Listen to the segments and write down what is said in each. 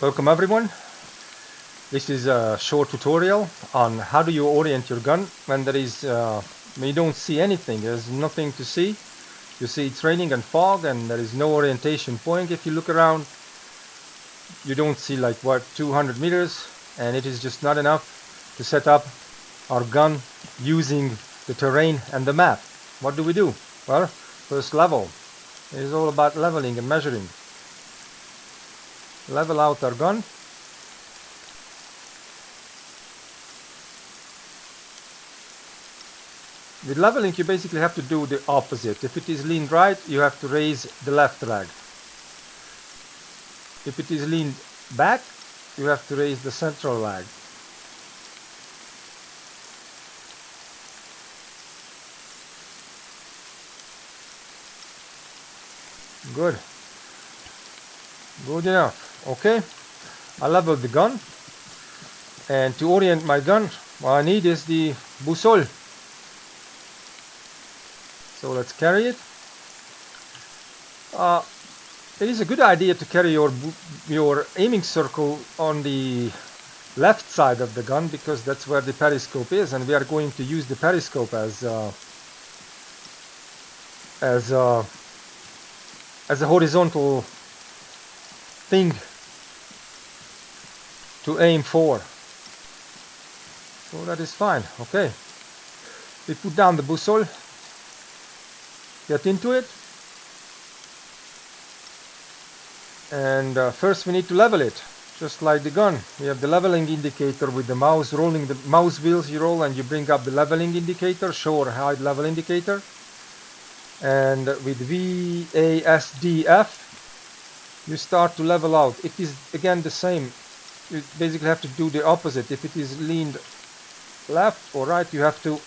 Welcome everyone. This is a short tutorial on how do you orient your gun when when you don't see anything. There's nothing to see. You see it's raining and fog and there is no orientation point. If you look around, you don't see like 200 meters, and it is just not enough to set up our gun using the terrain and the map. What do we do? Well, first level. It is all about leveling and measuring. Level out our gun. With leveling, you basically have to do the opposite. If it is leaned right, you have to raise the left leg. If it is leaned back, you have to raise the central leg. Good. Good enough. Okay. I leveled the gun. And to orient my gun, what I need is the boussole. So let's carry it. It is a good idea to carry your aiming circle on the left side of the gun, because that's where the periscope is, and we are going to use the periscope as a horizontal thing to aim for. So that is fine. Okay. We put down the boussole. Get into it, and first we need to level it, just like the gun. We have the leveling indicator with the mouse rolling the mouse wheels. You roll and you bring up the leveling indicator, show or hide level indicator, and with VASDF you start to level out. It is again the same. You basically have to do the opposite. If it is leaned left or right, you have to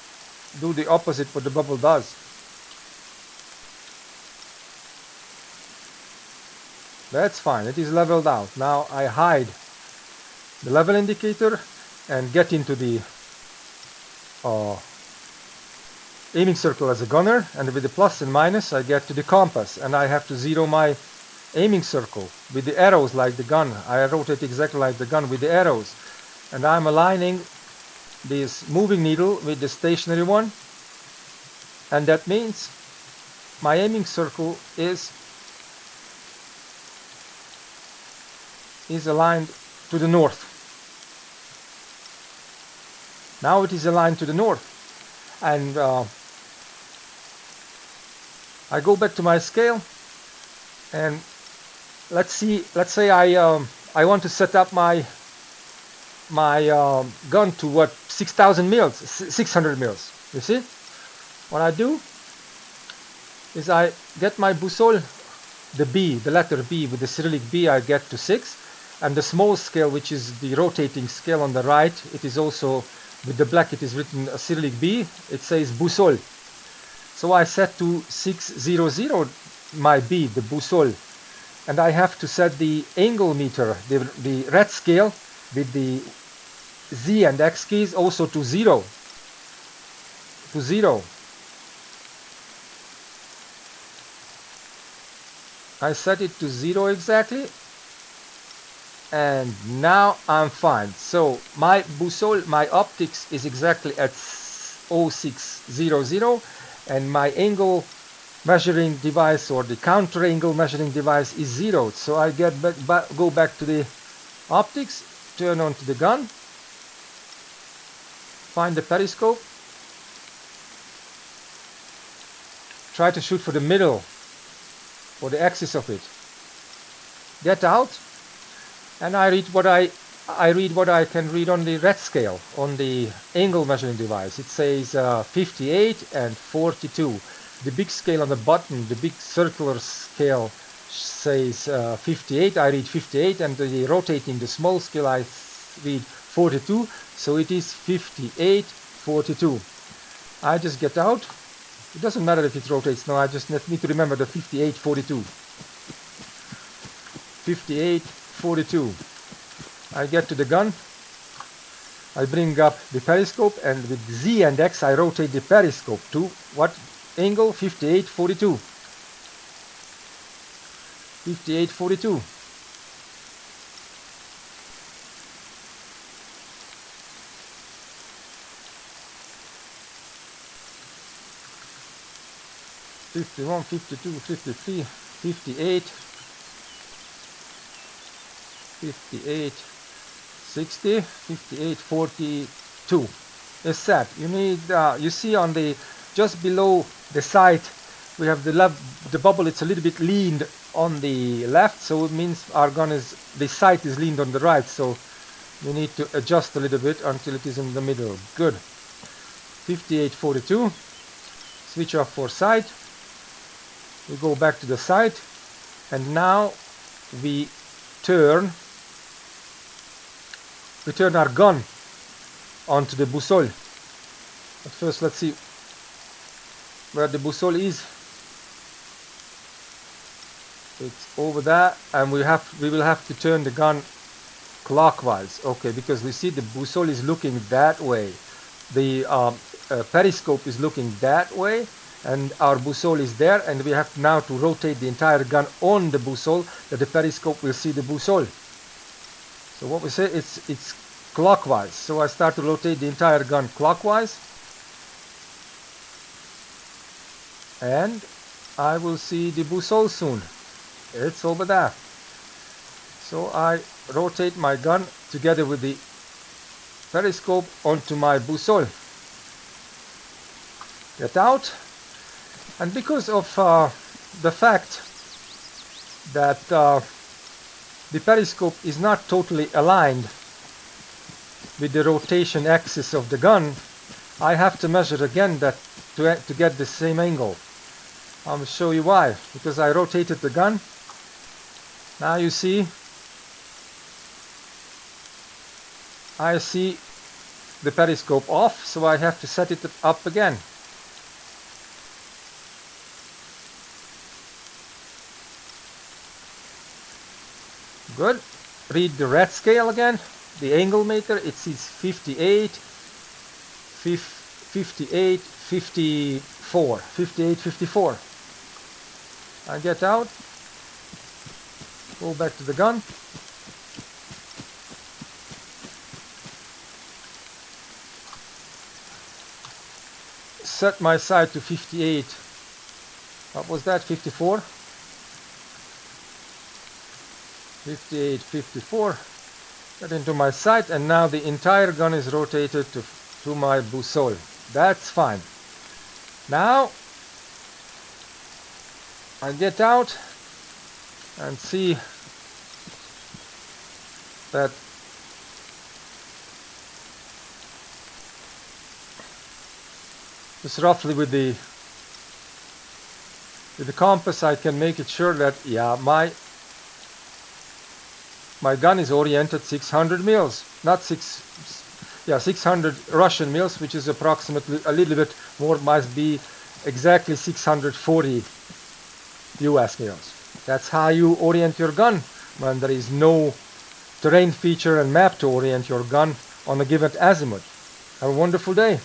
do the opposite what the bubble does. That's fine, it is leveled out. Now I hide the level indicator and get into the aiming circle as a gunner, and with the plus and minus I get to the compass, and I have to zero my aiming circle with the arrows like the gun. I rotate exactly like the gun with the arrows, and I'm aligning this moving needle with the stationary one, and that means my aiming circle is aligned to the north. Now it is aligned to the north, and I go back to my scale, and let's say I want to set up my gun to 6,000 mils, 600 mils. You see, what I do is I get my boussole, the B, the letter B with the Cyrillic B, I get to 6. And the small scale, which is the rotating scale on the right, it is also with the black, it is written a Cyrillic B, it says boussole. So I set to 600 my B, the boussole, and I have to set the angle meter, the red scale with the Z and X keys also to 0. I set it to 0 exactly. And now I'm fine. So my boussole, my optics is exactly at 0600, and my angle measuring device, or the counter angle measuring device, is 0. So I go back to the optics, turn on to the gun, find the periscope, try to shoot for the middle or the axis of it, get out. And I read what I can read on the red scale, on the angle measuring device. It says 58 and 42. The big scale on the bottom, the big circular scale, says 58. I read 58, and the rotating, the small scale, I read 42. So it is 58, 42. I just get out. It doesn't matter if it rotates. No, I just need to remember the 58, 42. 58, 42. I get to the gun, I bring up the periscope, and with Z and X I rotate the periscope to what angle? 58, 42. 58, 42. 51, 52, 53, 58, 58, 60, 58, 42. Is set. You need, you see on the, just below the sight, we have the bubble, it's a little bit leaned on the left, so it means our gun is, the sight is leaned on the right, so we need to adjust a little bit until it is in the middle. Good. 5842. Switch off for sight. We go back to the sight, and now we turn our gun onto the boussole. But first let's see where the boussole is. It's over there, and we will have to turn the gun clockwise. Okay, because we see the boussole is looking that way, the periscope is looking that way, and our boussole is there, and we have now to rotate the entire gun on the boussole that the periscope will see the boussole. So what we say, it's clockwise. So I start to rotate the entire gun clockwise, and I will see the boussole soon. It's over there. So I rotate my gun together with the periscope onto my boussole. Get out. And because of the fact that the periscope is not totally aligned with the rotation axis of the gun, I have to measure again that to get the same angle. I'll show you why. Because I rotated the gun. Now you see, I see the periscope off, so I have to set it up again. Good. Read the red scale again. The angle meter, it says 58, 58, 54, 58, 54. I get out, go back to the gun. Set my sight to 58. What was that? 54? 58, 54. Get into my sight, and now the entire gun is rotated to my boussole. That's fine. Now I get out and see that just roughly with the compass I can make it sure that, yeah, my gun is oriented 600 mils, not 600 Russian mils, which is approximately a little bit more, must be exactly 640 US mils. That's how you orient your gun when there is no terrain feature and map to orient your gun on a given azimuth. Have a wonderful day.